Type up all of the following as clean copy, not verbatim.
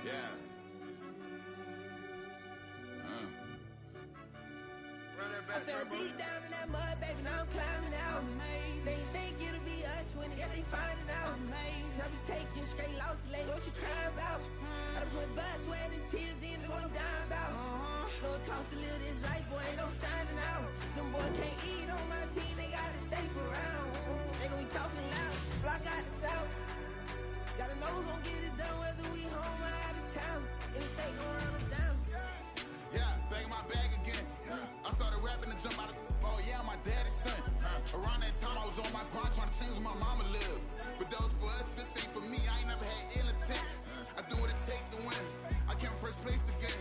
Yeah. I fell deep down in that mud, baby, now I'm climbing out. They think it'll be us when they finding out. I be taking straight losses, like what you crying about? I done put blood, sweat, and tears in, that's what I'm dying about. Know it costs to live this life, boy, ain't no signing out. Them boys can't eat on my team, they gotta stay for round. They gon' be talking loud, block out the south. Gotta know who gon' get it done, whether we home or out of town. In the state gon' run them down. Yeah, back in my bag again. I started rapping to jump out of oh yeah, I'm my daddy's son. Around that time I was on my grind trying to change where my mama lived. But that was for us, this ain't for me. I ain't never had ill intent. I do what it take to win. I came first place again.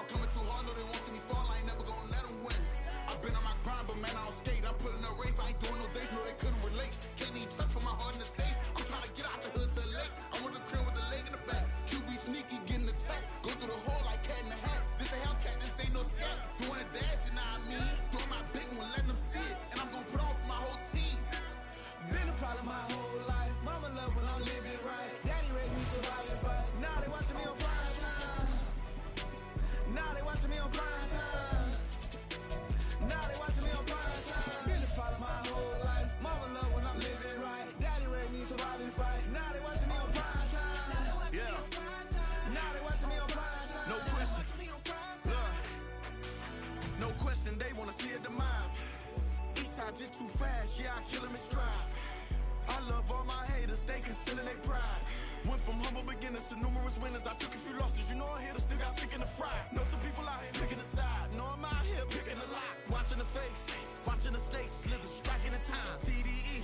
I'm coming too hard, no they won't see me fall. I ain't never gonna let them win. I've been on my grind, but man I don't skate. I'm putting up race, I ain't doing no days, no they couldn't relate. Can't even touch for my heart in the safe. I'm trying to get out the hood to the lake. I'm with the crib with the leg in the back. QB sneaky, getting attacked. Go through the hole like cat in the hat. This a Hellcat, this ain't no scat. Doing a dash, you know what I mean? Doing my big one, letting them see it. And I'm gonna put on for my whole team. Been a problem my whole life. Mama love when I'm living right. Daddy raised me survive and fight. Now they watching me on prime time. Now they watching me on prime time. Now they watching me on prime time. Been a problem my whole life. Mama love when I'm living right. Daddy raised me survive and fight. Now they watching me on prime time. Yeah. Now they watching me on prime time. No question. No question, they wanna see a demise. Eastside just too fast, yeah, I kill him in stride. I love all my haters, they consider they pride. Went from humble beginners to numerous winners. I took a few losses, you know I hit, still got chicken to fry. Know some people out here picking a side. Know I'm out here picking a lot. Watching the face, watching the stakes, slither, striking the time. TDE,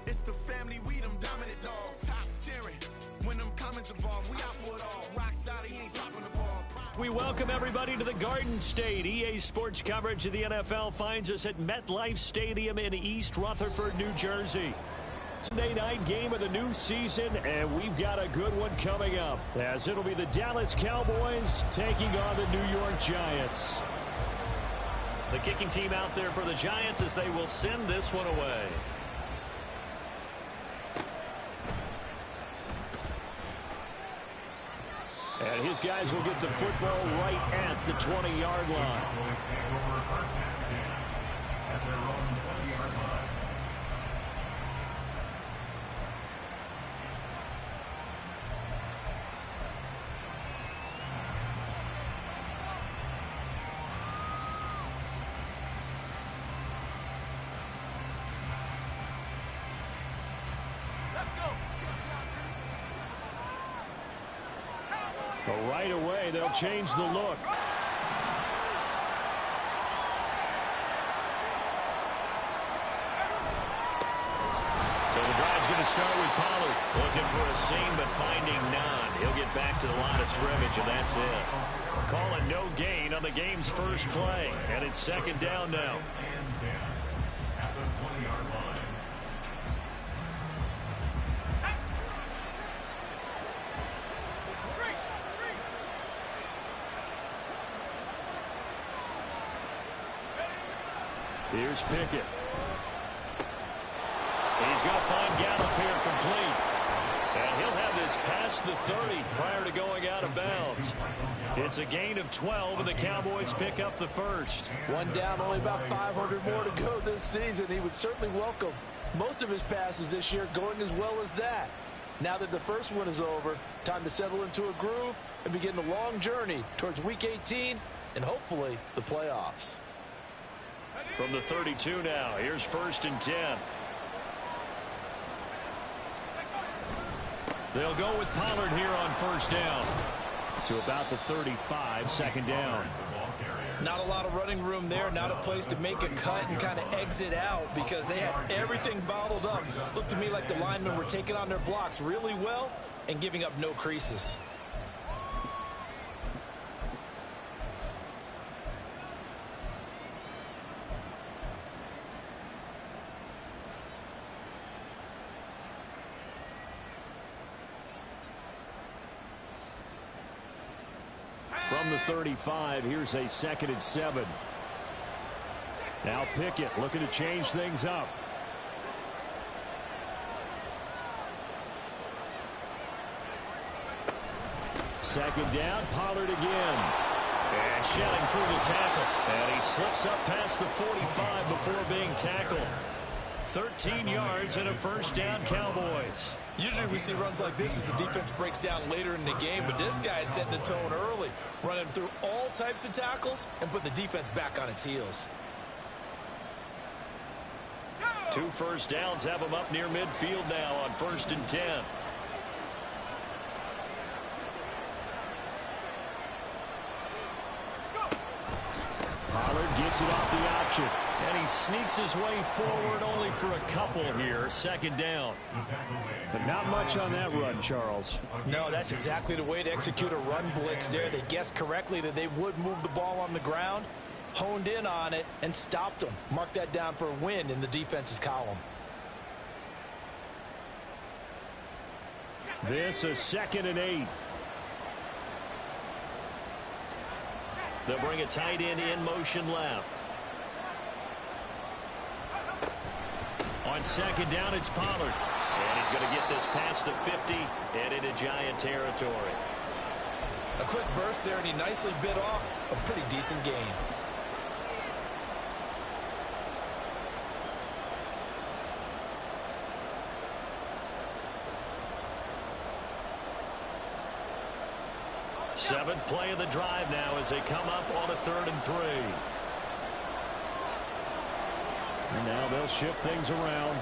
it's the family, we them dominant dogs. Top tiering, when them comments involved, we out for it all. Rock solid, he ain't dropping the ball. We welcome everybody to the Garden State. EA Sports coverage of the NFL finds us at MetLife Stadium in East Rutherford, New Jersey. Sunday night game of the new season, and we've got a good one coming up, as it'll be the Dallas Cowboys taking on the New York Giants. The kicking team out there for the Giants as they will send this one away. And his guys will get the football right at the 20-yard line. At their own 20-yard line. But right away, they'll change the look. So the drive's going to start with Pollard. Looking for a seam, but finding none. He'll get back to the line of scrimmage, and that's it. Calling no gain on the game's first play. And it's second down now. At the 20-yard line. Here's Pickett. He's going to find Gallup here complete. And he'll have this past the 30 prior to going out of bounds. It's a gain of 12, and the Cowboys pick up the first. One down, only about 500 more to go this season. He would certainly welcome most of his passes this year going as well as that. Now that the first one is over, time to settle into a groove and begin the long journey towards Week 18 and hopefully the playoffs. From the 32 now, here's 1st and 10. They'll go with Pollard here on 1st down. To about the 35, 2nd down. Not a lot of running room there, not a place to make a cut and kind of exit out because they had everything bottled up. Looked to me like the linemen were taking on their blocks really well and giving up no creases. From the 35, here's a 2nd and 7. Now Pickett looking to change things up. Second down, Pollard again. And shedding through the tackle. And he slips up past the 45 before being tackled. 13 yards and a first down, Cowboys. Usually we see runs like this as the defense breaks down later in the game, but this guy is setting the tone early, running through all types of tackles and putting the defense back on its heels. 2 first downs have him up near midfield now on 1st and 10. Pollard gets it off the option. And he sneaks his way forward only for a couple here. Second down. But not much on that run, Charles. No, that's exactly the way to execute a run blitz there. They guessed correctly that they would move the ball on the ground, honed in on it, and stopped them. Mark that down for a win in the defense's column. This is 2nd and 8. They'll bring a tight end in motion left. On 2nd down, it's Pollard. And he's going to get this past the 50 and into Giant territory. A quick burst there, and he nicely bit off a pretty decent gain. Seventh play of the drive now as they come up on a 3rd and 3. And now they'll shift things around.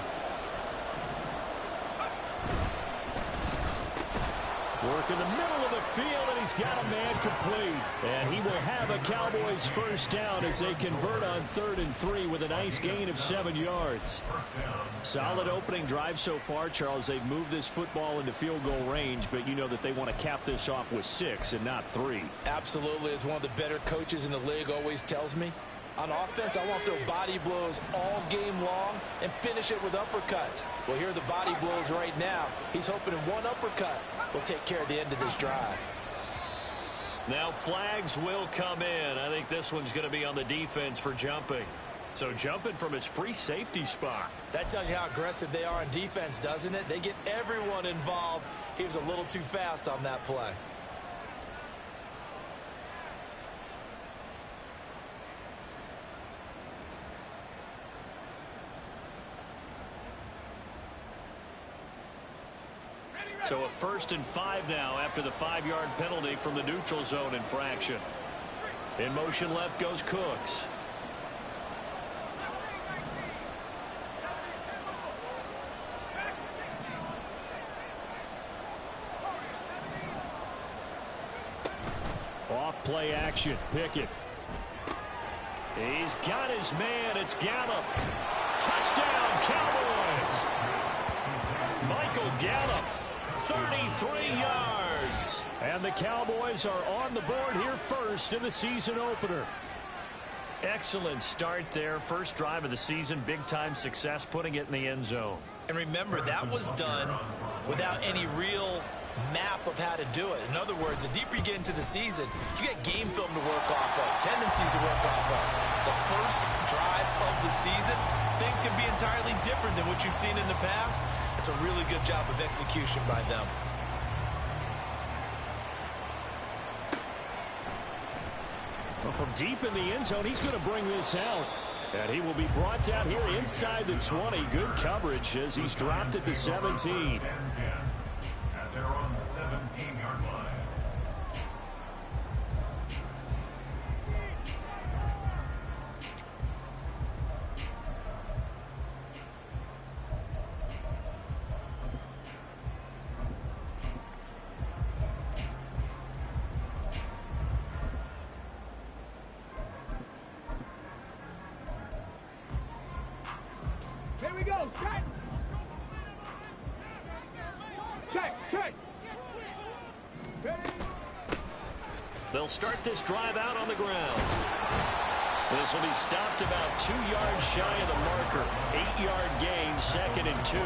Work in the middle of the field, and he's got a man complete. And he will have a Cowboys first down as they convert on 3rd and 3 with a nice gain of 7 yards. Solid opening drive so far, Charles. They've moved this football into field goal range, but you know that they want to cap this off with 6 and not 3. Absolutely. As one of the better coaches in the league always tells me, on offense, I want to throw body blows all game long and finish it with uppercuts. Well, here are the body blows right now. He's hoping in one uppercut will take care of the end of this drive. Now flags will come in. I think this one's going to be on the defense for jumping. So jumping from his free safety spot. That tells you how aggressive they are on defense, doesn't it? They get everyone involved. He was a little too fast on that play. So a 1st and 5 now after the 5-yard penalty from the neutral zone infraction. In motion left goes Cooks. Off play action. Pickett. He's got his man. It's Gallup. Touchdown, Cowboys. Michael Gallup. 33 yards. And the Cowboys are on the board here first in the season opener. Excellent start there. First drive of the season. Big-time success putting it in the end zone. And remember, that was done without any real map of how to do it. In other words, the deeper you get into the season, you get game film to work off of, tendencies to work off of. The first drive of the season, things can be entirely different than what you've seen in the past. It's a really good job of execution by them. Well, from deep in the end zone, he's going to bring this out. And he will be brought down here inside the 20. Good coverage as he's dropped at the 17. At their own 17-yard line. Here we go. Check. Check. Check. They'll start this drive out on the ground. This will be stopped about 2 yards shy of the marker. 8-yard gain, 2nd and 2.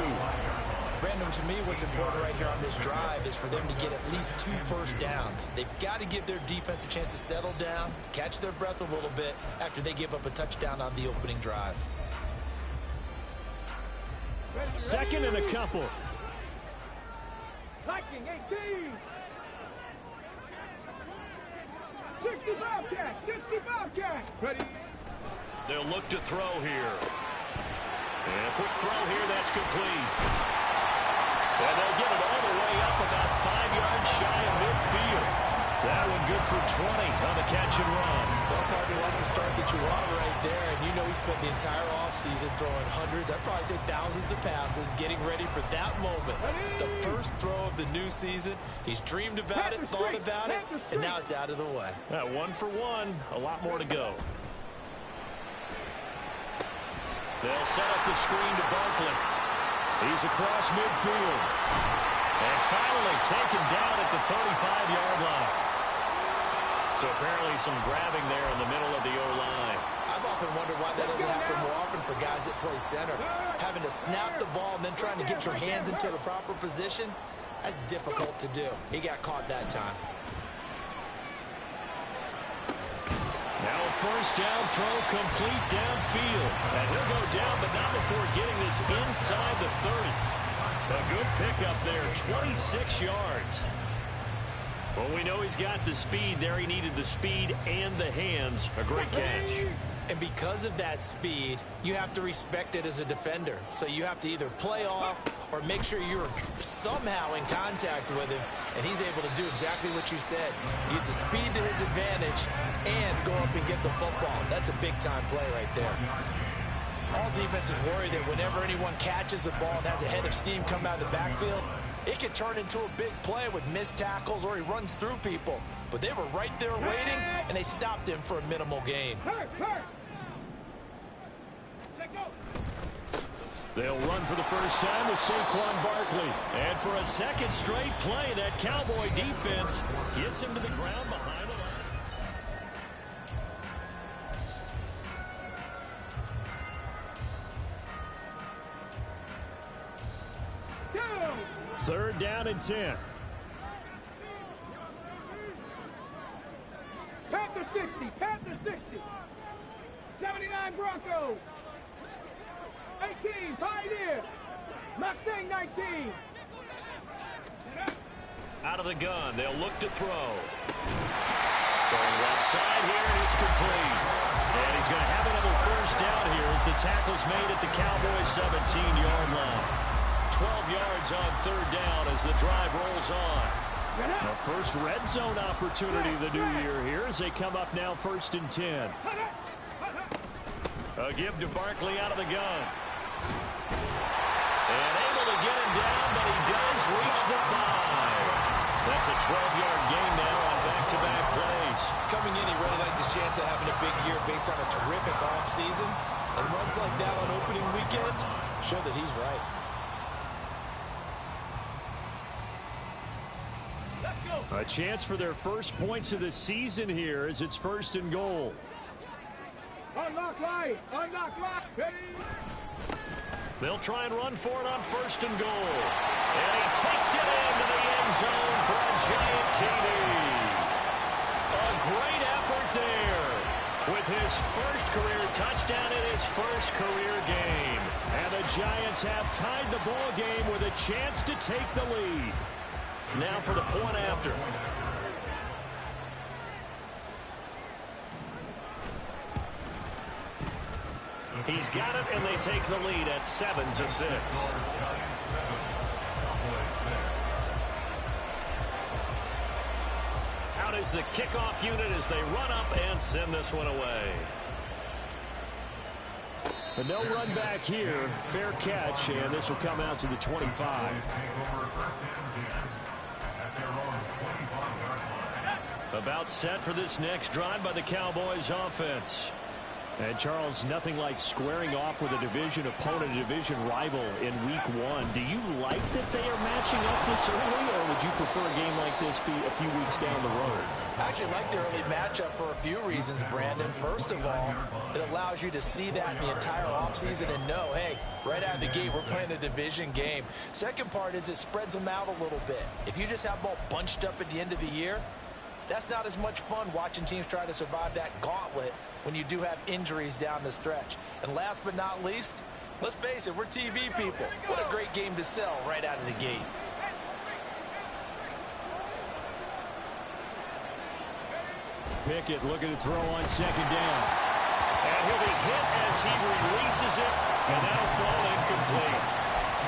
Brandon, to me, what's important right here on this drive is for them to get at least 2 first downs. They've got to give their defense a chance to settle down, catch their breath a little bit after they give up a touchdown on the opening drive. 2nd and a couple. Liking 18. Ready? They'll look to throw here. And a quick throw here, that's complete. And they'll get it all the way up about 5 yards shy of midfield. That one good for 20 on the catch and run. Well, partner, that's the start that you want right there. And you know he spent the entire offseason throwing hundreds, I'd probably say thousands of passes, getting ready for that moment. The first throw of the new season. He's dreamed about it, thought about it, and now it's out of the way. 1 for 1, a lot more to go. They'll set up the screen to Barkley. He's across midfield. And finally taken down at the 35-yard line. So apparently some grabbing there in the middle of the O-line. I've often wondered why that doesn't happen more often for guys that play center. Having to snap the ball and then trying to get your hands into the proper position, that's difficult to do. He got caught that time. Now a first down throw complete downfield. And he'll go down, but not before getting this inside the 30. A good pickup there, 26 yards. Well, we know he's got the speed there. He needed the speed and the hands. A great catch. And because of that speed, you have to respect it as a defender. So you have to either play off or make sure you're somehow in contact with him, and he's able to do exactly what you said. Use the speed to his advantage and go up and get the football. That's a big-time play right there. All defenses worry that whenever anyone catches the ball and has a head of steam come out of the backfield, it can turn into a big play with missed tackles or he runs through people. But they were right there waiting, and they stopped him for a minimal gain. They'll run for the first time with Saquon Barkley. And for a second straight play, that Cowboy defense gets him to the ground behind the line. Third down and 10. Panther 60, Panther 60. 79 Broncos. 18 Pioneer. Mustang 19. Out of the gun, they'll look to throw. Throwing left side here, and it's complete. And he's going to have another first down here as the tackle's made at the Cowboys' 17-yard line. 12 yards on third down as the drive rolls on. The first red zone opportunity of the new year here as they come up now 1st and 10. A give to Barkley out of the gun. And able to get him down, but he does reach the 5. That's a 12-yard gain now on back-to-back plays. Coming in, he really liked his chance of having a big year based on a terrific offseason. And runs like that on opening weekend show that he's right. A chance for their first points of the season here as it's 1st and goal. Unlock line. Unlock line. Ready. They'll try and run for it on 1st and goal. And he takes it into the end zone for a giant TD. A great effort there with his first career touchdown in his first career game. And the Giants have tied the ball game with a chance to take the lead. Now for the point after. He's got it, and they take the lead at 7-6. Out is the kickoff unit as they run up and send this one away. But no run back here. Fair catch, and this will come out to the 25. About set for this next drive by the Cowboys offense. And, Charles, nothing like squaring off with a division opponent, a division rival in week 1. Do you like that they are matching up this early, or would you prefer a game like this be a few weeks down the road? I actually like the early matchup for a few reasons, Brandon. First of all, it allows you to see that in the entire offseason and know, hey, right out of the gate, we're playing a division game. Second part is it spreads them out a little bit. If you just have them all bunched up at the end of the year, that's not as much fun watching teams try to survive that gauntlet when you do have injuries down the stretch. And last but not least, let's face it, we're TV people. What a great game to sell right out of the gate. Pickett looking to throw on second down. And he'll be hit as he releases it, and that'll fall incomplete.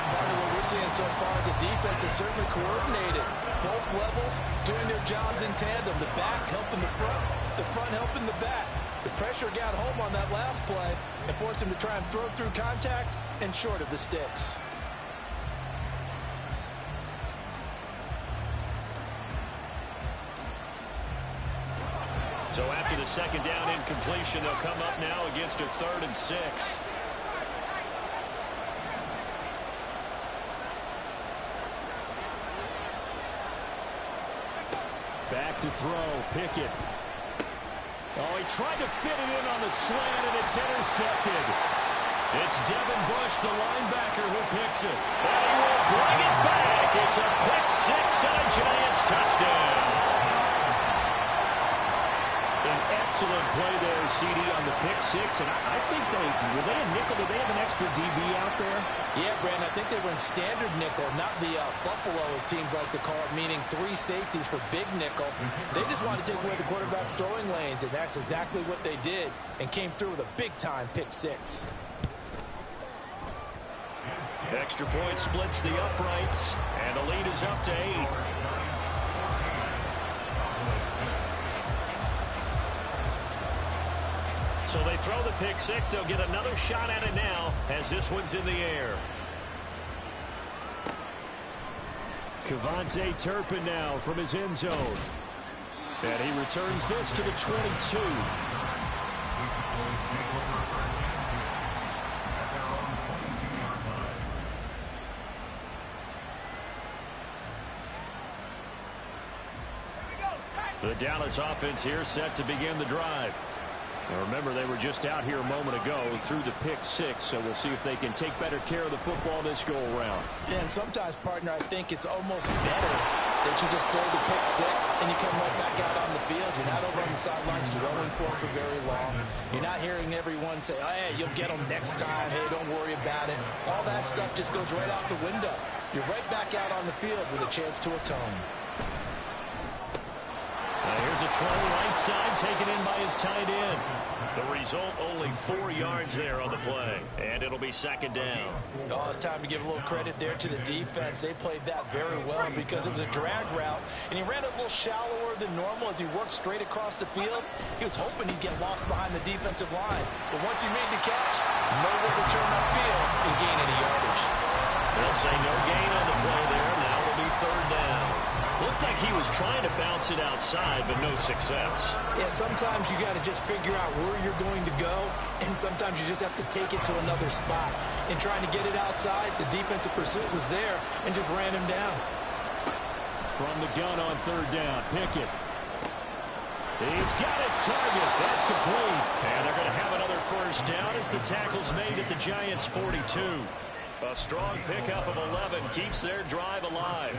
Part of what we're seeing so far is the defense is certainly coordinated. Both levels doing their jobs in tandem. The back helping the front helping the back. The pressure got home on that last play and forced him to try and throw through contact and short of the sticks. So after the second down incompletion, they'll come up now against a 3rd and 6. Back to throw, Pickett. Oh, he tried to fit it in on the slant, and it's intercepted. It's Devin Bush, the linebacker, who picks it. And he will bring it back. It's a pick 6 and a Giants touchdown. An excellent play there, CD, on the pick 6. And I think were they a nickel? Did they have an extra DB out there? Yeah, Brandon, I think they were in standard nickel, not the Buffalo, as teams like to call it, meaning 3 safeties for big nickel. They just wanted to take away the quarterback's throwing lanes, and that's exactly what they did, and came through with a big-time pick 6. Extra point splits the uprights, and the lead is up to 8. So they throw the pick 6. They'll get another shot at it now as this one's in the air. Kevontae Turpin now from his end zone. And he returns this to the 22. The Dallas offense here set to begin the drive. Now remember, they were just out here a moment ago through the pick 6, so we'll see if they can take better care of the football this go-around. Yeah, and sometimes, partner, I think it's almost better that you just throw the pick 6 and you come right back out on the field. You're not over on the sidelines dwelling for it for very long. You're not hearing everyone say, oh, hey, you'll get them next time. Hey, don't worry about it. All that stuff just goes right out the window. You're right back out on the field with a chance to atone. Here's a throw right side taken in by his tight end. The result, only 4 yards there on the play. And it'll be second down. Oh, it's time to give a little credit there to the defense. They played that very well because it was a drag route, and he ran a little shallower than normal as he worked straight across the field. He was hoping he'd get lost behind the defensive line. But once he made the catch, nowhere to turn upfield and gain any yardage. They'll say no gain on the play there. Now it'll be third down. Looked like he was trying to bounce it outside, but no success. Yeah, sometimes you got to just figure out where you're going to go, and sometimes you just have to take it to another spot. In trying to get it outside, the defensive pursuit was there and just ran him down. From the gun on third down, Pickett. He's got his target. That's complete. And they're going to have another first down as the tackle's made at the Giants' 42. A strong pickup of 11 keeps their drive alive.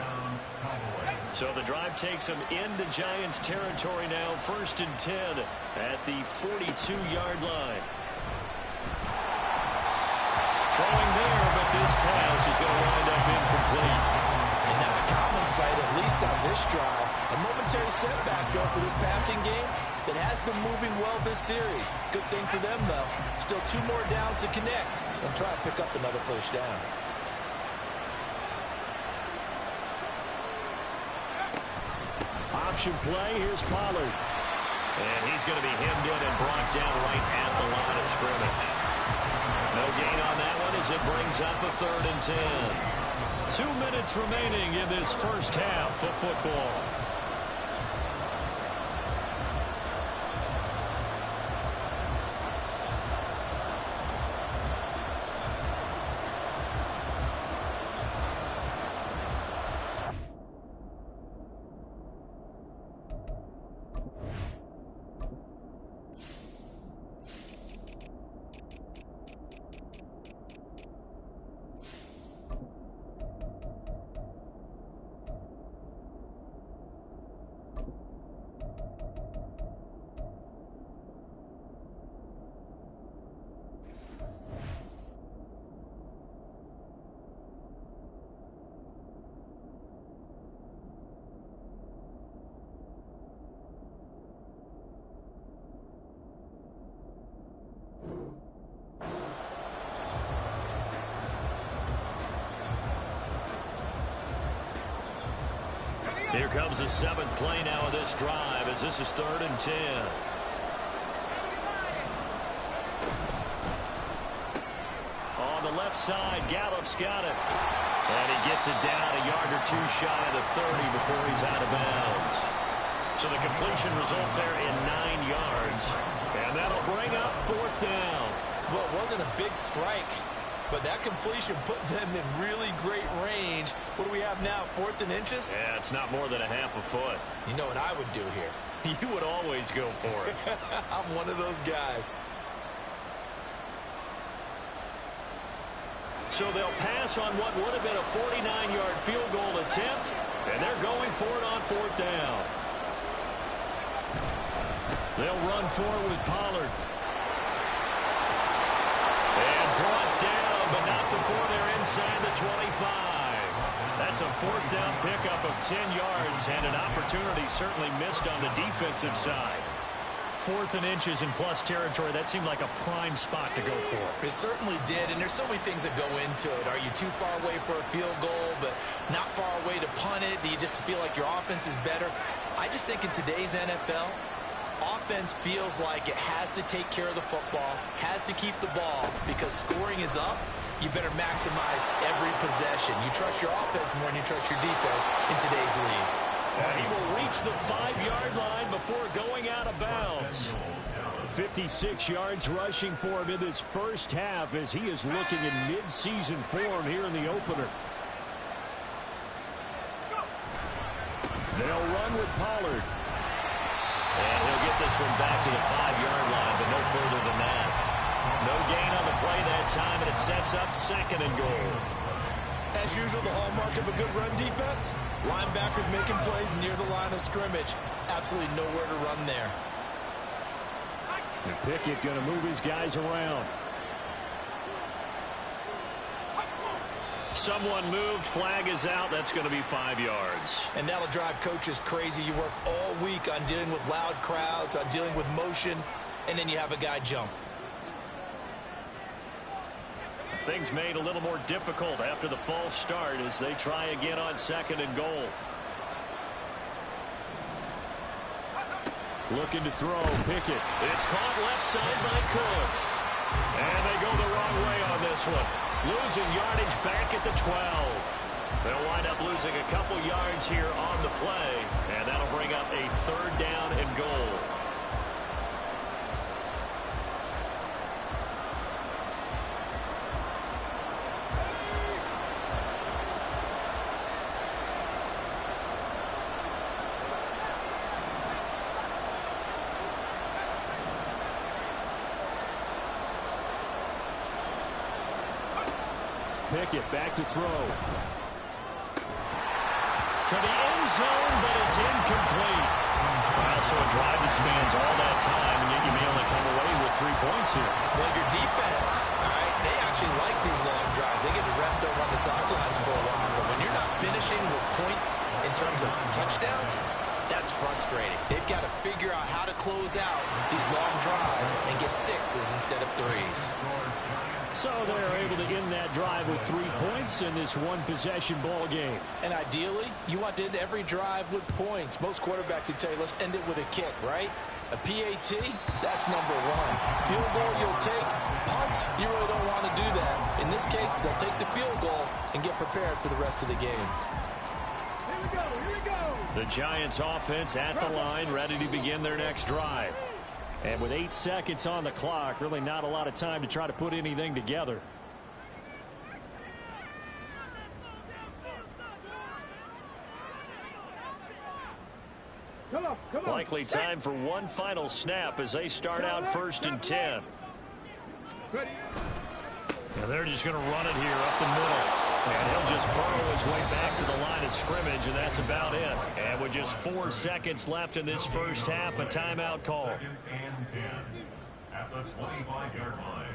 So the drive takes them into Giants territory now, 1st and 10 at the 42-yard line. Throwing there, but this pass is going to wind up incomplete. And not a common sight, at least on this drive. A momentary setback, though, for this passing game that has been moving well this series. Good thing for them, though. Still 2 more downs to connect and try to pick up another first down. Option play, here's Pollard. And he's going to be hemmed in and brought down right at the line of scrimmage. No gain on that one as it brings up a 3rd and 10. 2 minutes remaining in this first half of football. Here comes the 7th play now of this drive as this is 3rd and 10. On the left side, Gallup's got it. And he gets it down a yard or two shy of the 30 before he's out of bounds. So the completion results there in 9 yards. And that'll bring up 4th down. Well, it wasn't a big strike, but that completion put them in really great range. What do we have now, 4th and inches? Yeah, it's not more than a half a foot. You know what I would do here? You would always go for it. I'm one of those guys. So they'll pass on what would have been a 49-yard field goal attempt, and they're going for it on 4th down. They'll run forward with Pollard. And brought down, but not before they're inside the 25. That's a 4th down pickup of 10 yards, and an opportunity certainly missed on the defensive side. 4th and inches in plus territory, that seemed like a prime spot to go for. It certainly did, and there's so many things that go into it. Are you too far away for a field goal, but not far away to punt it? Do you just feel like your offense is better? I just think in today's NFL, offense feels like it has to take care of the football, has to keep the ball, because scoring is up. You better maximize every possession. You trust your offense more than you trust your defense in today's league. And he will reach the 5-yard line before going out of bounds. 56 yards rushing for him in this first half as he is looking in mid-season form here in the opener. They'll run with Pollard. And he'll get this one back to the 5-yard line, but no further than that. No gain on the play that time, and it sets up 2nd and goal. As usual, the hallmark of a good run defense, linebackers making plays near the line of scrimmage. Absolutely nowhere to run there. And Pickett going to move his guys around. Someone moved, flag is out. That's going to be 5 yards. And that'll drive coaches crazy. You work all week on dealing with loud crowds, on dealing with motion, and then you have a guy jump. Things made a little more difficult after the false start as they try again on 2nd and goal. Looking to throw, Pickett. It's caught left side by Cooks. And they go the wrong way on this one. Losing yardage back at the 12. They'll wind up losing a couple yards here on the play, and that'll bring up a 3rd down and goal. Pickett back to throw. To the end zone, but it's incomplete. Well, so a drive that spans all that time, and yet you may only come away with 3 points here. Well, your defense, all right, they actually like these long drives. They get to rest over on the sidelines for a while, but when you're not finishing with points in terms of touchdowns, that's frustrating. They've got to figure out how to close out these long drives and get 6s instead of 3s. So they're able to end that drive with 3 points in this one-possession ball game. And ideally, you want to end every drive with points. Most quarterbacks would tell you, let's end it with a kick, right? A PAT, that's number 1. Field goal, you'll take. Punts, you really don't want to do that. In this case, they'll take the field goal and get prepared for the rest of the game. Here we go, here we go. The Giants offense at the line, ready to begin their next drive. And with 8 seconds on the clock, really not a lot of time to try to put anything together. Come on. Likely time for one final snap as they start out 1st and 10. Ready. And they're just going to run it here up the middle. And he'll just burrow his way back to the line of scrimmage, and that's about it. And with just 4 seconds left in this first half, a timeout call. 2nd and 10 at the 25-yard line.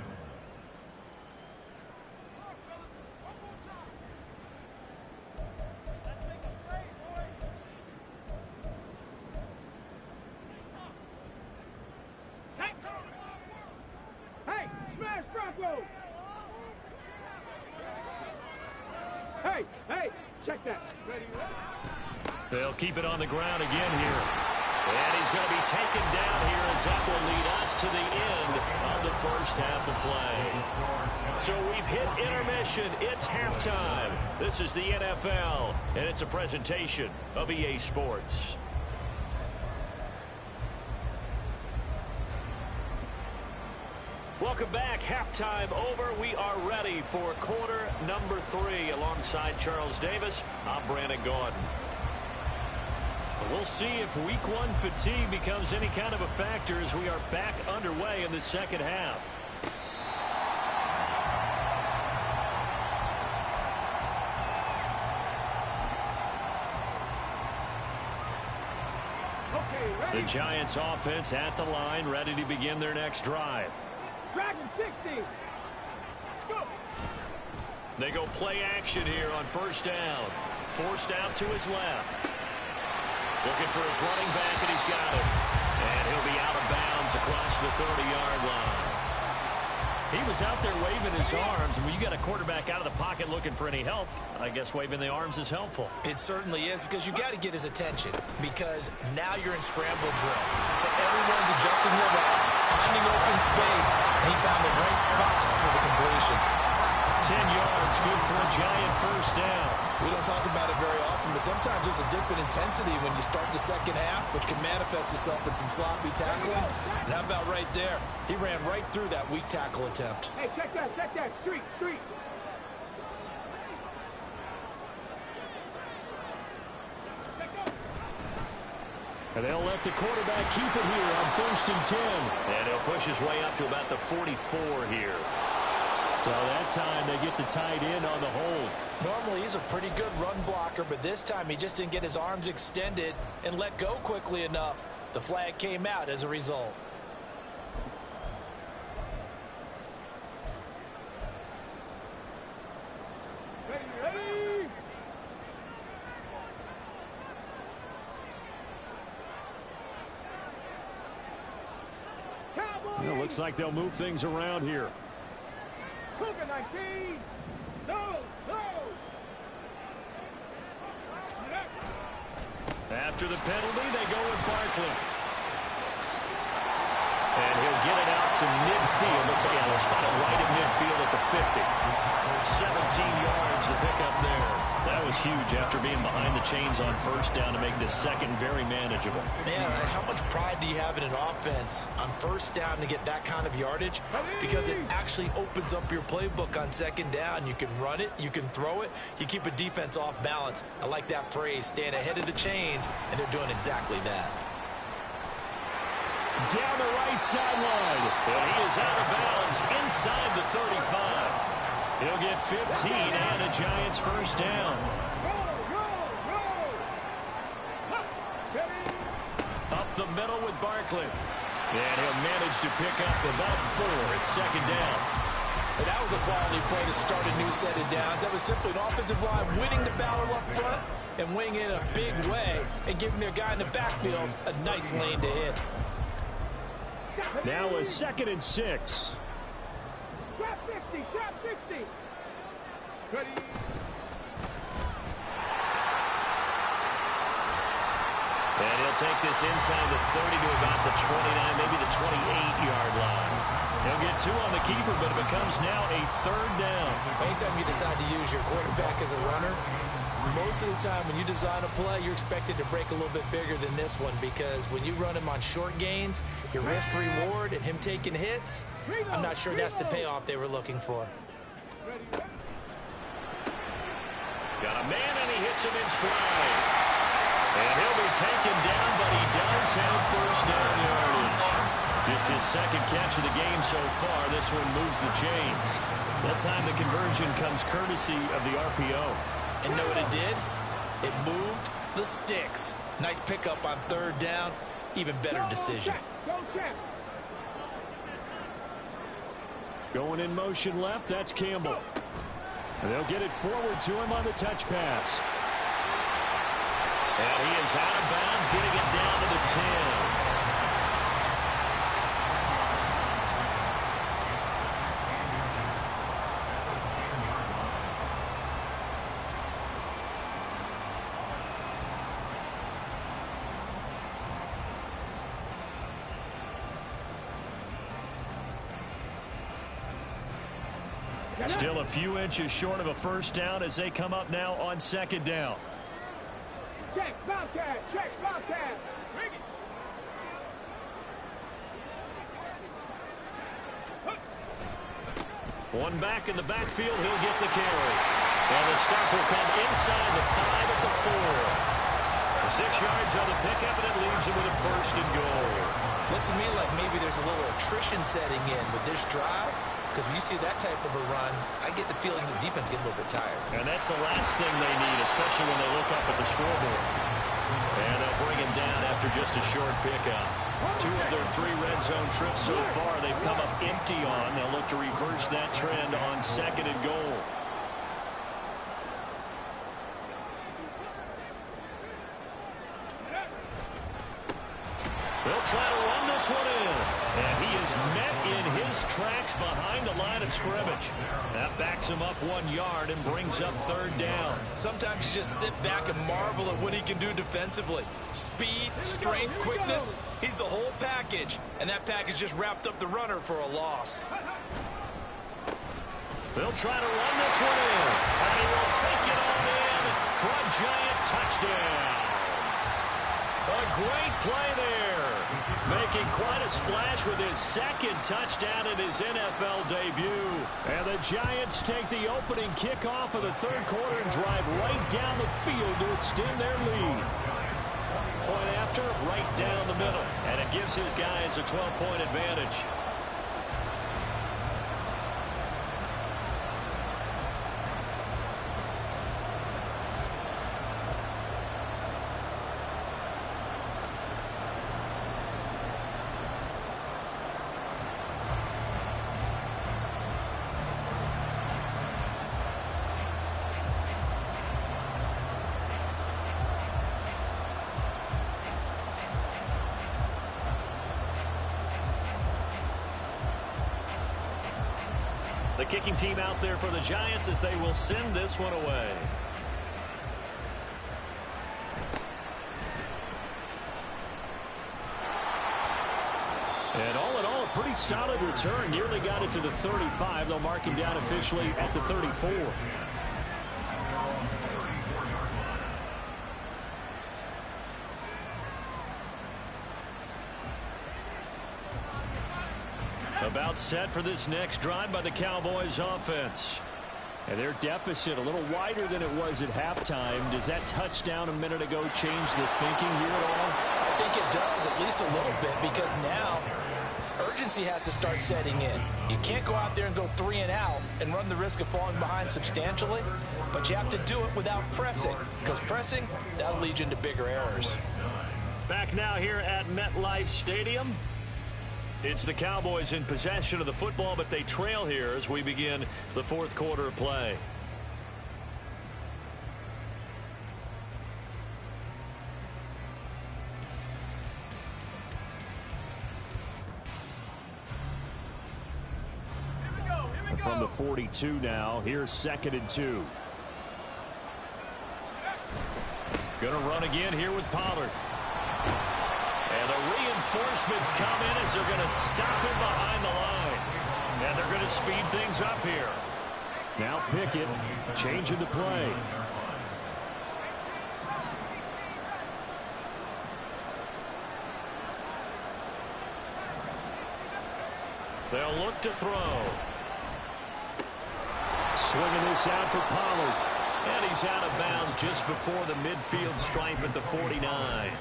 Hey, smash Bronco. Hey, check that. Ready? They'll keep it on the ground again here. And he's going to be taken down here as that will lead us to the end of the first half of play. So we've hit intermission. It's halftime. This is the NFL, and it's a presentation of EA Sports. Welcome back. Halftime over. We are ready for quarter number 3. Alongside Charles Davis, I'm Brandon Gaudin. We'll see if week 1 fatigue becomes any kind of a factor as we are back underway in the second half. The Giants offense at the line, ready to begin their next drive. Dragon 60. Let's go. They go play action here on first down. Forced out to his left. Looking for his running back, and he's got it. And he'll be out of bounds across the 30-yard line. He was out there waving his arms, and when you got a quarterback out of the pocket looking for any help, I guess waving the arms is helpful. It certainly is, because you got to get his attention, because now you're in scramble drill. So everyone's adjusting their routes, finding open space, and he found the right spot for the completion. 10 yards, good for a Giant first down. We don't talk about it very often, but sometimes there's a dip in intensity when you start the second half, which can manifest itself in some sloppy tackling. And how about right there? He ran right through that weak tackle attempt. Hey, check that. Street. And they'll let the quarterback keep it here on first and 10. And he'll push his way up to about the 44 here. So that time they get the tight end on the hold. Normally he's a pretty good run blocker, but this time he just didn't get his arms extended and let go quickly enough. The flag came out as a result. Ready. Cowboys. It looks like they'll move things around here. Cougar 19. No. After the penalty, they go with Barkley. And he'll get it out to midfield. Looks like they'll spot it right at midfield at the 50. 17 yards to pick up there. That was huge after being behind the chains on first down to make this second very manageable. Man, how much pride do you have in an offense on first down to get that kind of yardage? Because it actually opens up your playbook on second down. You can run it, you can throw it, you keep a defense off balance. I like that phrase, staying ahead of the chains, and they're doing exactly that. Down the right sideline. And he is out of bounds inside the 35. He'll get 15 and a Giants first down. Up the middle with Barkley. And he'll manage to pick up about 4 at second down. And that was a quality play to start a new set of downs. That was simply an offensive line winning the battle up front and winning in a big way and giving their guy in the backfield a nice lane to hit. Now a 2nd and 6. Trap 50. Ready. And he'll take this inside the 30 to about the 29, maybe the 28-yard line. He'll get 2 on the keeper, but it becomes now a 3rd down. Anytime you decide to use your quarterback as a runner, most of the time when you design a play, you're expected to break a little bit bigger than this one, because when you run him on short gains, your risk-reward and him taking hits, I'm not sure that's the payoff they were looking for. Got a man, and he hits him in stride. And he'll be taken down, but he does have first down yardage. Just his 2nd catch of the game so far. This one moves the chains. That time the conversion comes courtesy of the RPO. And know what it did? It moved the sticks. Nice pickup on 3rd down. Even better decision. Going in motion left, that's Campbell. And they'll get it forward to him on the touch pass. And he is out of bounds, getting it down to the 10. Still a few inches short of a first down as they come up now on second down. Check, Bobcat. Check, Bobcat. Bring it. One back in the backfield. He'll get the carry. And the stop will come inside the 5 at the 4. 6 yards on the pickup, and it leaves him with a first and goal. Looks to me like maybe there's a little attrition setting in with this drive. Because when you see that type of a run, I get the feeling the defense getting a little bit tired. And that's the last thing they need, especially when they look up at the scoreboard. And they'll bring him down after just a short pickup. 2 of their 3 red zone trips so far they've come up empty on. They'll look to reverse that trend on second and goal. They'll try to run this one in. And he is met in his tracks behind the line of scrimmage. That backs him up 1 yard and brings up third down. Sometimes you just sit back and marvel at what he can do defensively. Speed, strength, quickness. He's the whole package. And that package just wrapped up the runner for a loss. They'll try to run this one in. And he will take it on in for a giant touchdown. A great play there. Making quite a splash with his second touchdown in his NFL debut. And the Giants take the opening kickoff of the third quarter and drive right down the field to extend their lead. Point after, right down the middle. And it gives his guys a 12-point advantage. The kicking team out there for the Giants as they will send this one away. And all in all, a pretty solid return. Nearly got it to the 35. They'll mark him down officially at the 34. About set for this next drive by the Cowboys offense. And their deficit a little wider than it was at halftime. Does that touchdown a minute ago change the thinking here at all? I think it does, at least a little bit, because now urgency has to start setting in. You can't go out there and go 3 and out and run the risk of falling behind substantially, but you have to do it without pressing, because pressing, that'll lead you into bigger errors. Back now here at MetLife Stadium. It's the Cowboys in possession of the football, but they trail here as we begin the fourth quarter of play. From the 42 now, here's 2nd and 2. Gonna run again here with Pollard. And the reinforcements come in as they're going to stop him behind the line. And they're going to speed things up here. Now Pickett changing the play. They'll look to throw. Swinging this out for Pollard. And he's out of bounds just before the midfield stripe at the 49.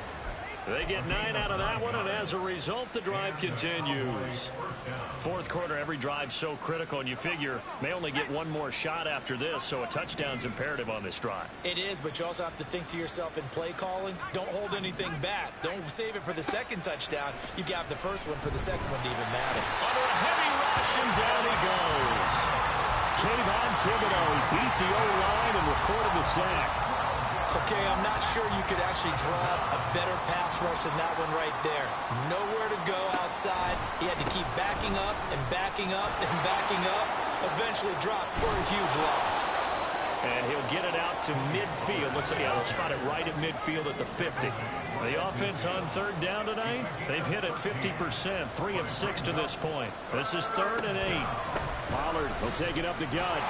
They get 9 out of that one, and as a result, the drive continues. Fourth quarter, every drive so critical, and you figure may only get one more shot after this, so a touchdown's imperative on this drive. It is, but you also have to think to yourself in play calling, don't hold anything back. Don't save it for the second touchdown. You got the first one for the second one to even matter. Under a heavy rush, and down he goes. Kayvon Thibodeau beat the O-line and recorded the sack. Okay, I'm not sure you could actually draw a better pass rush than that one right there. Nowhere to go outside. He had to keep backing up and backing up and backing up. Eventually dropped for a huge loss. And he'll get it out to midfield. Looks like they'll spot it right at midfield at the 50. The offense on third down tonight, they've hit it 50%, 3 of 6 to this point. This is 3rd and 8. Pollard will take it up the gut.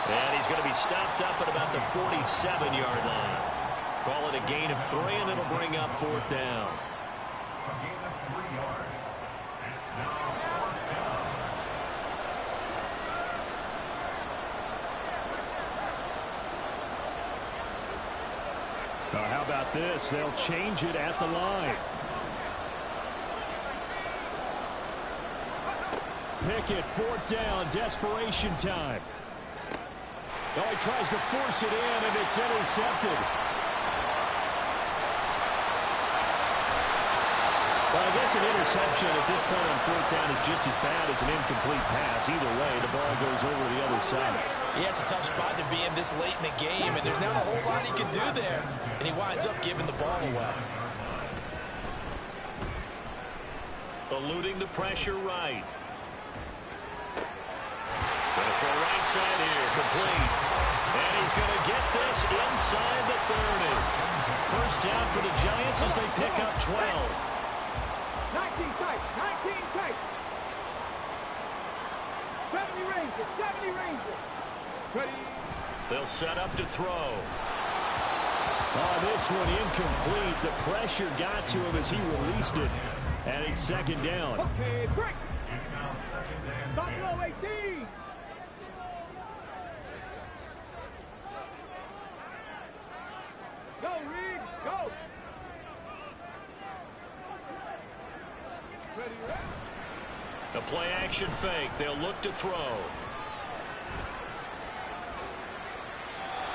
And he's going to be stopped up at about the 47-yard line. Call it a gain of 3, and it'll bring up 4th down. A gain of 3 yards. It's now 4th down. How about this? They'll change it at the line. Pickett, 4th down, desperation time. Oh, he tries to force it in, and it's intercepted. Well, I guess an interception at this point on 4th down is just as bad as an incomplete pass. Either way, the ball goes over the other side. Yeah, it's a tough spot to be in this late in the game, and there's not a whole lot he can do there. And he winds up giving the ball away. Eluding the pressure right. Going to throw right side here, complete. And he's going to get this inside the 30. First down for the Giants as they pick up 12. 19 tight, 19 tight. 70 Rangers, 70 Rangers. Ready. They'll set up to throw. Oh, this one incomplete. The pressure got to him as he released it. And it's 2nd down. Okay, break. It's now 2nd and 10. Buffalo 18. Go, Reed, go. Ready, ready. A play action fake. They'll look to throw.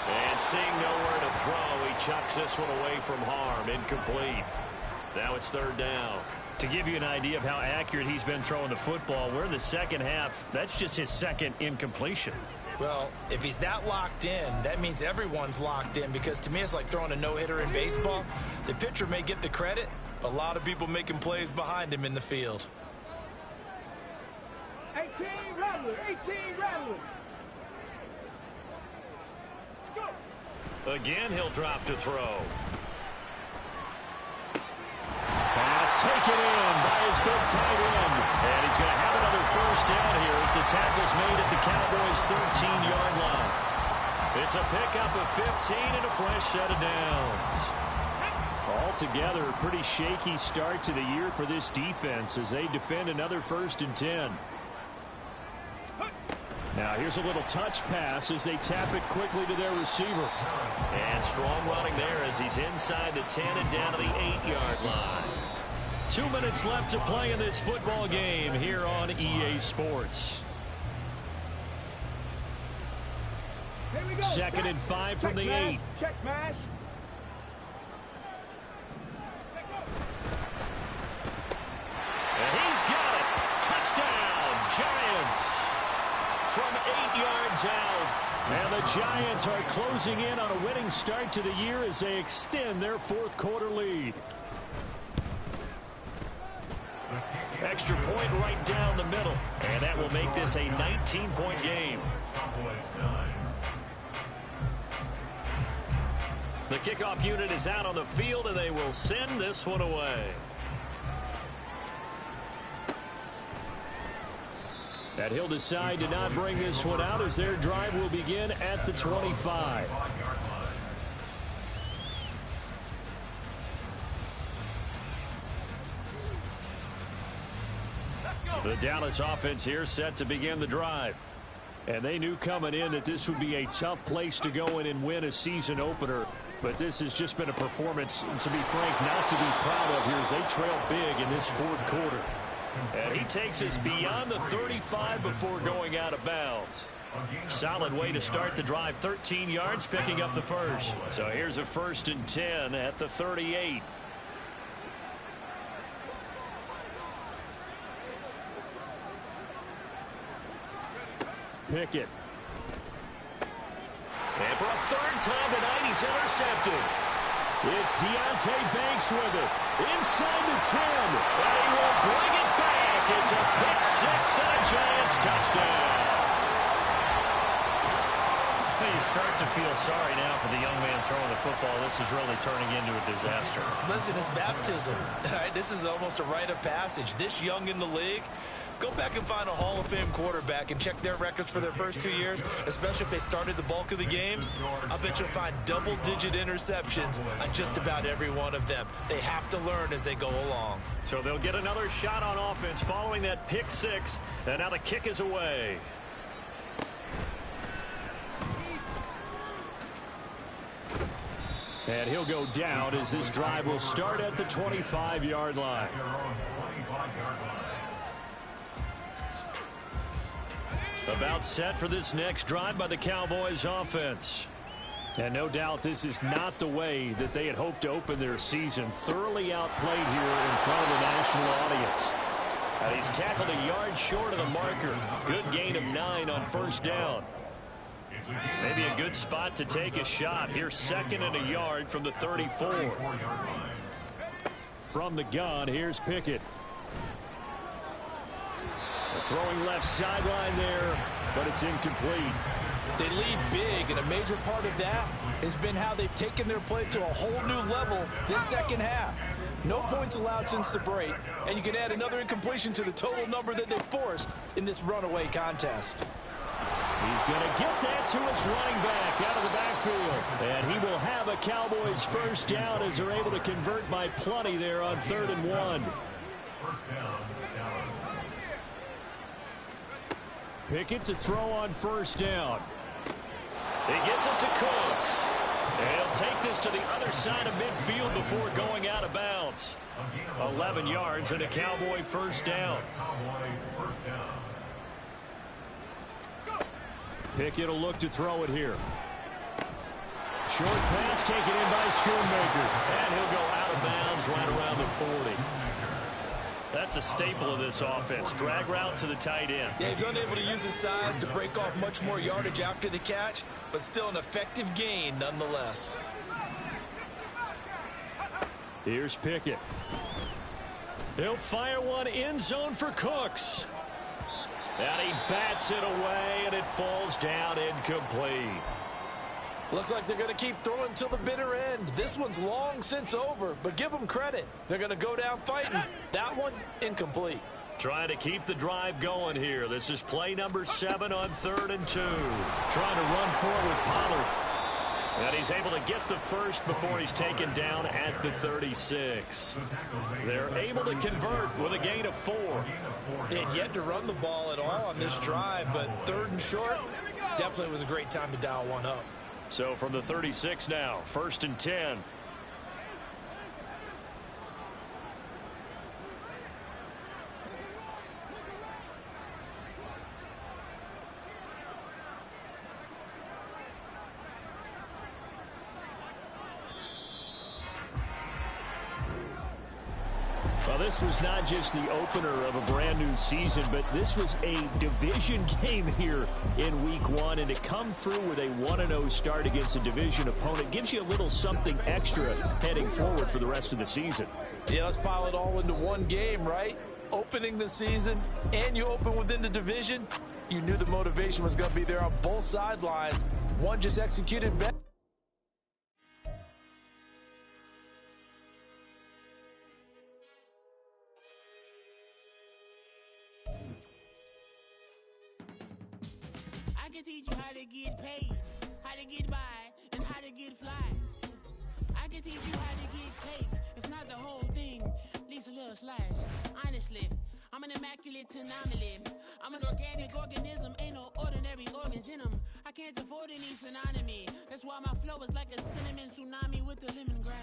And seeing nowhere to throw, he chucks this one away from harm. Incomplete. Now it's 3rd down. To give you an idea of how accurate he's been throwing the football, we're in the second half. That's just his 2nd incompletion. Well, if he's that locked in, that means everyone's locked in, because to me it's like throwing a no-hitter in baseball. The pitcher may get the credit, but a lot of people making plays behind him in the field. 18 Rattler, 18 Rattler. Go. Again, he'll drop to throw. Pass taken in by his big tight end. And he's going to have another first down here as the tackle's made at the Cowboys' 13-yard line. It's a pickup of 15 and a fresh set of downs. Altogether, a pretty shaky start to the year for this defense as they defend another 1st and 10. Now here's a little touch pass as they tap it quickly to their receiver. And strong running there as he's inside the 10 and down to the 8-yard line. 2 minutes left to play in this football game here on EA Sports. Here we go. 2nd and 5 from the 8. Check smash. And he's got it. Touchdown, Giants. From 8 yards out. And the Giants are closing in on a winning start to the year as they extend their 4th quarter lead. Extra point right down the middle. And that will make this a 19-point game. The kickoff unit is out on the field, and they will send this one away. And he'll decide to not bring this one out as their drive will begin at the 25. The Dallas offense here set to begin the drive. And they knew coming in that this would be a tough place to go in and win a season opener. But this has just been a performance, to be frank, not to be proud of here as they trail big in this 4th quarter. And he takes us beyond the 35 before going out of bounds. Solid way to start the drive. 13 yards, picking up the first. So here's a 1st and 10 at the 38. Pickett. And for a 3rd time tonight, he's intercepted. It's Deonte Banks with it. Inside the 10. And he will bring it back. It's a pick 6 and a Giants touchdown. You start to feel sorry now for the young man throwing the football. This is really turning into a disaster. Listen, it's baptism. This is almost a rite of passage. This young in the league, Go back and find a Hall of Fame quarterback and check their records for their first 2 years, especially if they started the bulk of the games. I bet you'll find double-digit interceptions on just about every one of them. They have to learn as they go along. So they'll get another shot on offense following that pick six, and now the kick is away. And he'll go down as this drive will start at the 25-yard line. About set for this next drive by the Cowboys offense. And no doubt this is not the way that they had hoped to open their season. Thoroughly outplayed here in front of the national audience. And he's tackled a yard short of the marker. Good gain of 9 on first down. Maybe a good spot to take a shot. Here's 2nd and a yard from the 34. From the gun, here's Pickett. Throwing left sideline there, but it's incomplete. They lead big, and a major part of that has been how they've taken their play to a whole new level this second half. No points allowed since the break, and you can add another incompletion to the total number that they forced in this runaway contest. He's going to get that to his running back out of the backfield. And he will have a Cowboys first down as they're able to convert by plenty there on 3rd and 1. Pickett to throw on first down. He gets it to Cooks. And he'll take this to the other side of midfield before going out of bounds. 11 yards and a Cowboy first down. Pickett will look to throw it here. Short pass taken in by Schoonmaker. And he'll go out of bounds right around the 40. That's a staple of this offense. Drag route to the tight end. Yeah, he's unable to use his size to break off much more yardage after the catch, but still an effective gain nonetheless. Here's Pickett. He'll fire one end zone for Cooks. And he bats it away, and it falls down incomplete. Looks like they're going to keep throwing till the bitter end. This one's long since over, but give them credit. They're going to go down fighting. That one, incomplete. Trying to keep the drive going here. This is play number 7 on 3rd and 2. Trying to run forward Pollard. And he's able to get the first before he's taken down at the 36. They're able to convert with a gain of 4. They had yet to run the ball at all on this drive, but 3rd and short definitely was a great time to dial one up. So from the 36 now, 1st and 10. Well, this was not just the opener of a brand new season, but this was a division game here in week 1. And to come through with a 1-0 start against a division opponent gives you a little something extra heading forward for the rest of the season. Yeah, let's pile it all into one game, right? Opening the season, and you open within the division. You knew the motivation was going to be there on both sidelines. One just executed better. I can teach you how to get paid, how to get by, and how to get fly. I can teach you how to get cake, if not the whole thing, at least a little slice. Honestly, I'm an immaculate anomaly. I'm an organic organism, ain't no ordinary organs in them. I can't afford any synonymy. That's why my flow is like a cinnamon tsunami with the lemongrass.